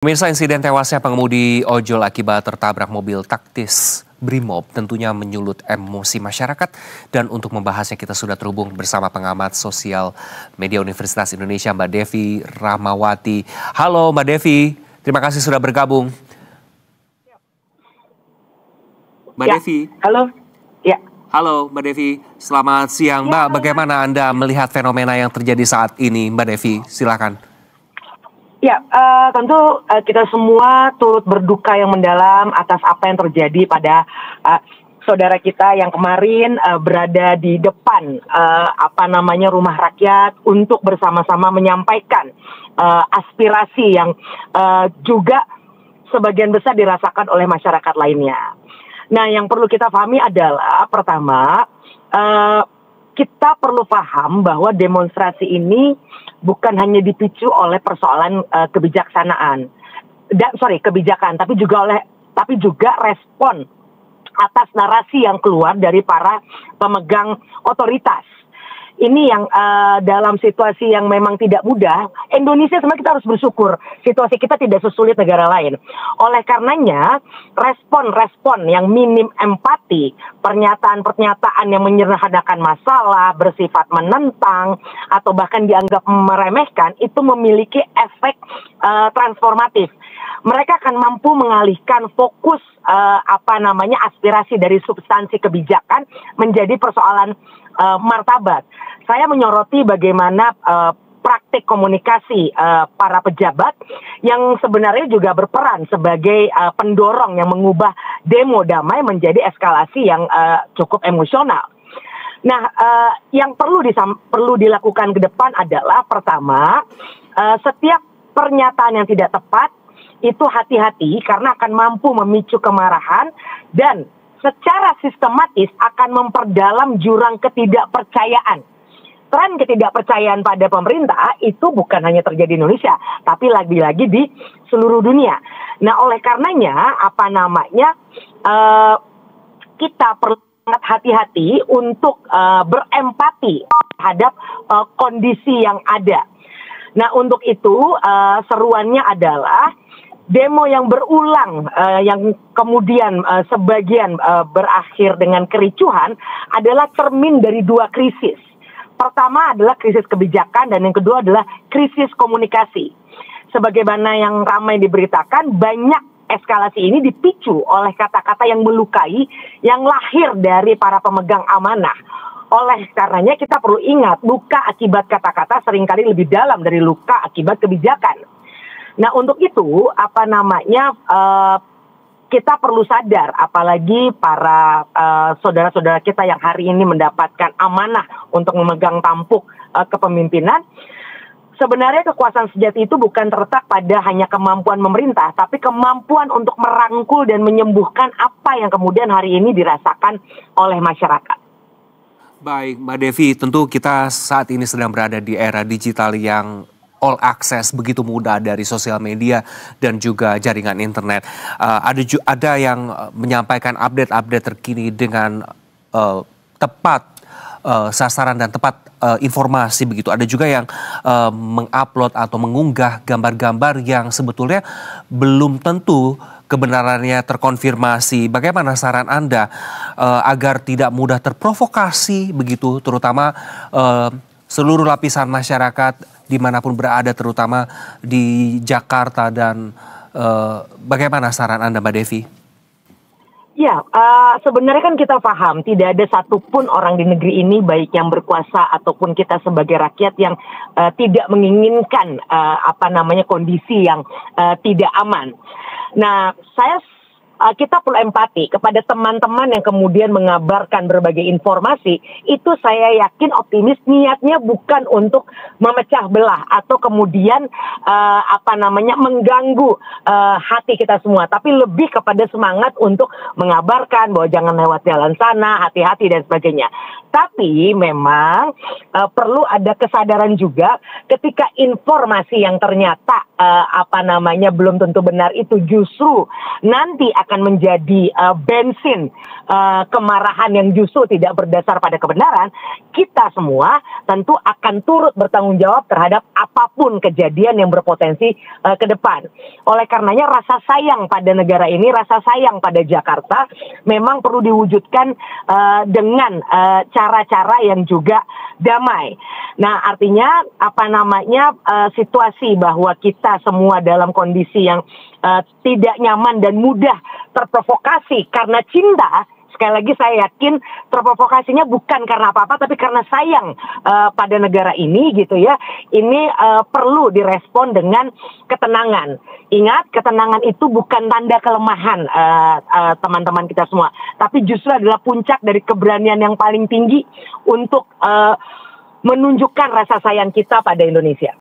Pemirsa, insiden tewasnya pengemudi ojol akibat tertabrak mobil taktis Brimob tentunya menyulut emosi masyarakat, dan untuk membahasnya kita sudah terhubung bersama pengamat sosial media Universitas Indonesia Mbak Devi Rahmawati. Halo Mbak Devi, terima kasih sudah bergabung. Mbak Devi. Halo. Ya. Halo Mbak Devi, selamat siang Mbak. Bagaimana Anda melihat fenomena yang terjadi saat ini Mbak Devi? Silakan. Ya, tentu kita semua turut berduka yang mendalam atas apa yang terjadi pada saudara kita yang kemarin berada di depan rumah rakyat untuk bersama-sama menyampaikan aspirasi yang juga sebagian besar dirasakan oleh masyarakat lainnya. Nah, yang perlu kita pahami adalah pertama, kita perlu paham bahwa demonstrasi ini bukan hanya dipicu oleh persoalan kebijakan, tapi juga respon atas narasi yang keluar dari para pemegang otoritas. Ini yang dalam situasi yang memang tidak mudah, Indonesia sebenarnya kita harus bersyukur situasi kita tidak sesulit negara lain. Oleh karenanya, respon-respon yang minim empati, pernyataan-pernyataan yang menyederhanakan masalah, bersifat menentang, atau bahkan dianggap meremehkan, itu memiliki efek transformatif. Mereka akan mampu mengalihkan fokus aspirasi dari substansi kebijakan menjadi persoalan martabat. Saya menyoroti bagaimana praktik komunikasi para pejabat yang sebenarnya juga berperan sebagai pendorong yang mengubah demo damai menjadi eskalasi yang cukup emosional. Nah, yang perlu dilakukan ke depan adalah pertama, setiap pernyataan yang tidak tepat itu hati-hati karena akan mampu memicu kemarahan dan secara sistematis akan memperdalam jurang ketidakpercayaan. Tren ketidakpercayaan pada pemerintah itu bukan hanya terjadi di Indonesia, tapi lagi-lagi di seluruh dunia. Nah, oleh karenanya, kita perlu sangat hati-hati untuk berempati terhadap kondisi yang ada. Nah, untuk itu seruannya adalah demo yang berulang yang kemudian sebagian berakhir dengan kericuhan adalah cermin dari dua krisis. Pertama adalah krisis kebijakan dan yang kedua adalah krisis komunikasi. Sebagaimana yang ramai diberitakan, banyak eskalasi ini dipicu oleh kata-kata yang melukai yang lahir dari para pemegang amanah. Oleh karenanya kita perlu ingat, luka akibat kata-kata seringkali lebih dalam dari luka akibat kebijakan. Nah, untuk itu kita perlu sadar, apalagi para saudara-saudara kita yang hari ini mendapatkan amanah untuk memegang tampuk kepemimpinan. Sebenarnya kekuasaan sejati itu bukan terletak pada hanya kemampuan memerintah, tapi kemampuan untuk merangkul dan menyembuhkan apa yang kemudian hari ini dirasakan oleh masyarakat. Baik, Mbak Devi, tentu kita saat ini sedang berada di era digital yang all access, begitu mudah dari sosial media dan juga jaringan internet. Ada yang menyampaikan update-update terkini dengan tepat sasaran dan tepat informasi begitu. Ada juga yang mengupload atau mengunggah gambar-gambar yang sebetulnya belum tentu kebenarannya terkonfirmasi. Bagaimana saran Anda agar tidak mudah terprovokasi begitu, terutama seluruh lapisan masyarakat dimanapun berada, terutama di Jakarta, dan bagaimana saran Anda Mbak Devi? Ya, sebenarnya kan kita paham tidak ada satupun orang di negeri ini, baik yang berkuasa ataupun kita sebagai rakyat, yang tidak menginginkan kondisi yang tidak aman. Nah, kita perlu empati kepada teman-teman yang kemudian mengabarkan berbagai informasi. Itu saya yakin optimis niatnya bukan untuk memecah belah atau kemudian mengganggu hati kita semua, tapi lebih kepada semangat untuk mengabarkan bahwa jangan lewat jalan sana, hati-hati dan sebagainya. Tapi memang perlu ada kesadaran juga ketika informasi yang ternyata belum tentu benar itu justru nanti akan akan menjadi bensin kemarahan yang justru tidak berdasar pada kebenaran, kita semua tentu akan turut bertanggung jawab terhadap apapun kejadian yang berpotensi ke depan. Oleh karenanya rasa sayang pada negara ini, rasa sayang pada Jakarta memang perlu diwujudkan dengan cara-cara yang juga damai. Nah, artinya situasi bahwa kita semua dalam kondisi yang tidak nyaman dan mudah terprovokasi karena cinta. Sekali lagi saya yakin terprovokasinya bukan karena apa-apa, tapi karena sayang pada negara ini gitu ya. Ini perlu direspon dengan ketenangan. Ingat, ketenangan itu bukan tanda kelemahan teman-teman kita semua, tapi justru adalah puncak dari keberanian yang paling tinggi untuk menunjukkan rasa sayang kita pada Indonesia.